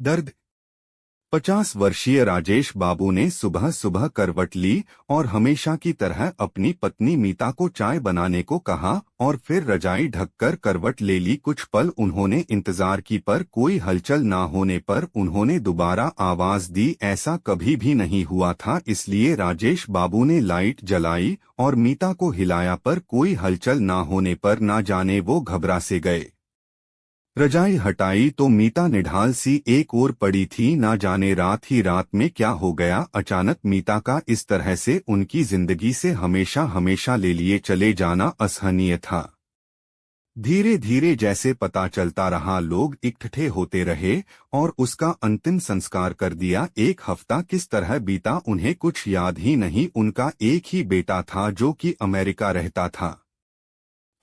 दर्द। 50 वर्षीय राजेश बाबू ने सुबह सुबह करवट ली और हमेशा की तरह अपनी पत्नी मीता को चाय बनाने को कहा और फिर रजाई ढककर करवट ले ली। कुछ पल उन्होंने इंतजार की पर कोई हलचल ना होने पर उन्होंने दोबारा आवाज दी। ऐसा कभी भी नहीं हुआ था, इसलिए राजेश बाबू ने लाइट जलाई और मीता को हिलाया पर कोई हलचल ना होने पर ना जाने वो घबरा से गए। रजाई हटाई तो मीता निढाल सी एक ओर पड़ी थी। ना जाने रात ही रात में क्या हो गया। अचानक मीता का इस तरह से उनकी जिंदगी से हमेशा हमेशा ले लिए चले जाना असहनीय था। धीरे धीरे जैसे पता चलता रहा, लोग इकट्ठे होते रहे और उसका अंतिम संस्कार कर दिया। एक हफ्ता किस तरह बीता उन्हें कुछ याद ही नहीं। उनका एक ही बेटा था जो कि अमेरिका रहता था।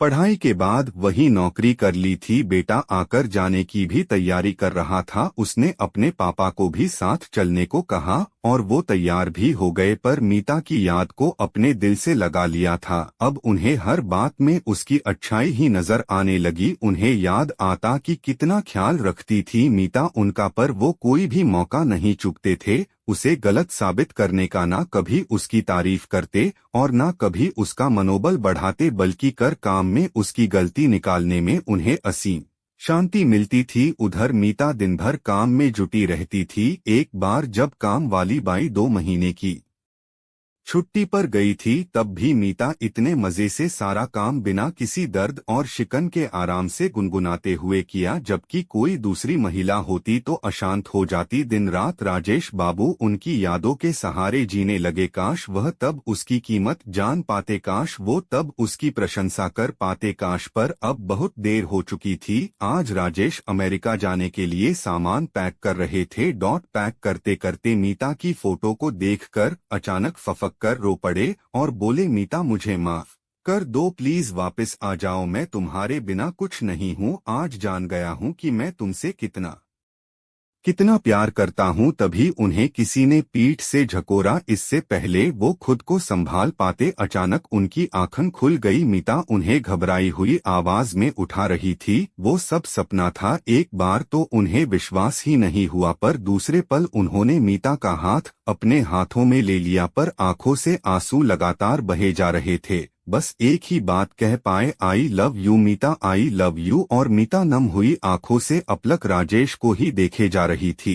पढ़ाई के बाद वही नौकरी कर ली थी। बेटा आकर जाने की भी तैयारी कर रहा था। उसने अपने पापा को भी साथ चलने को कहा और वो तैयार भी हो गए, पर मीता की याद को अपने दिल से लगा लिया था। अब उन्हें हर बात में उसकी अच्छाई ही नजर आने लगी। उन्हें याद आता कि कितना ख्याल रखती थी मीता उनका, पर वो कोई भी मौका नहीं चूकते थे उसे गलत साबित करने का। ना कभी उसकी तारीफ करते और ना कभी उसका मनोबल बढ़ाते, बल्कि कर काम में उसकी गलती निकालने में उन्हें असीम शांति मिलती थी। उधर मीता दिन भर काम में जुटी रहती थी। एक बार जब काम वाली बाई 2 महीने की छुट्टी पर गई थी, तब भी मीता इतने मजे से सारा काम बिना किसी दर्द और शिकन के आराम से गुनगुनाते हुए किया, जबकि कोई दूसरी महिला होती तो अशांत हो जाती। दिन रात राजेश बाबू उनकी यादों के सहारे जीने लगे। काश वह तब उसकी कीमत जान पाते, काश वो तब उसकी प्रशंसा कर पाते, काश। पर अब बहुत देर हो चुकी थी। आज राजेश अमेरिका जाने के लिए सामान पैक कर रहे थे। पैक करते करते मीता की फोटो को देखकर अचानक फफक कर रो पड़े और बोले, मीता मुझे माफ कर दो प्लीज, वापस आ जाओ, मैं तुम्हारे बिना कुछ नहीं हूँ। आज जान गया हूँ कि मैं तुमसे कितना कितना प्यार करता हूँ। तभी उन्हें किसी ने पीठ से झकोरा। इससे पहले वो खुद को संभाल पाते, अचानक उनकी आंखें खुल गई। मीता उन्हें घबराई हुई आवाज में उठा रही थी। वो सब सपना था। एक बार तो उन्हें विश्वास ही नहीं हुआ, पर दूसरे पल उन्होंने मीता का हाथ अपने हाथों में ले लिया, पर आंखों से आंसू लगातार बहे जा रहे थे। बस एक ही बात कह पाए, I love you Meeta, I love you. और मीता नम हुई आंखों से अपलक राजेश को ही देखे जा रही थी।